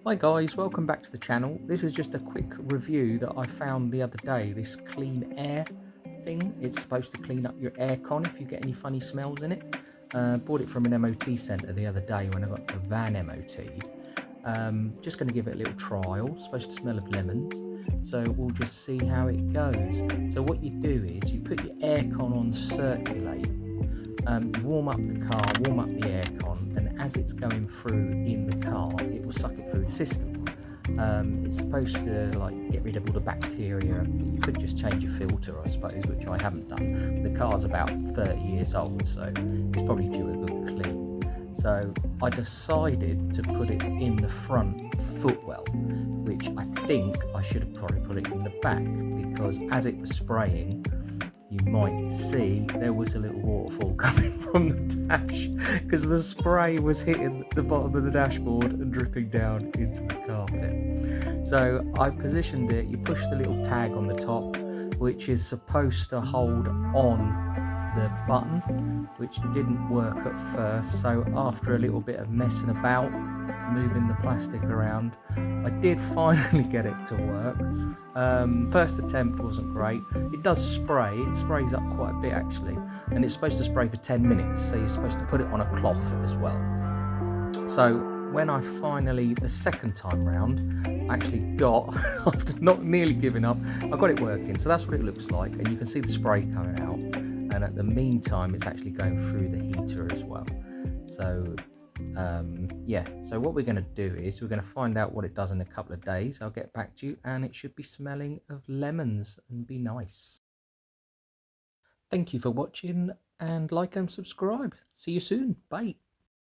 Hi guys, welcome back to the channel. This is just a quick review that I found the other day, this clean air thing. It's supposed to clean up your aircon if you get any funny smells in it. Bought it from an MOT centre the other day when I got the van MOT'd. Just going to give it a little trial. It's supposed to smell of lemons, so we'll just see how it goes. So what you do is you put your aircon on circulate. You warm up the car, warm up the aircon, and as it's going through in the car, it will suck it through the system. It's supposed to like get rid of all the bacteria. You could just change your filter, I suppose, which I haven't done. The car's about 30 years old, so it's probably due a good clean. So I decided to put it in the front footwell, which I think I should have probably put it in the back, because as it was spraying, you might see there was a little waterfall coming from the dash because the spray was hitting the bottom of the dashboard and dripping down into the carpet. So I positioned it. You push the little tag on the top, which is supposed to hold on the button, which didn't work at first. So after a little bit of messing about, moving the plastic around, I did finally get it to work. First attempt wasn't great. It does spray, it sprays up quite a bit actually, and it's supposed to spray for 10 minutes, so you're supposed to put it on a cloth as well. So when I finally, the second time round, actually got, after not nearly giving up, I got it working. So that's what it looks like, and you can see the spray coming out, and at the meantime it's actually going through the heater as well. So yeah, so what we're going to do is we're going to find out what it does in a couple of days. I'll get back to you, and it should be smelling of lemons and be nice. Thank you for watching, and like and subscribe. See you soon. Bye.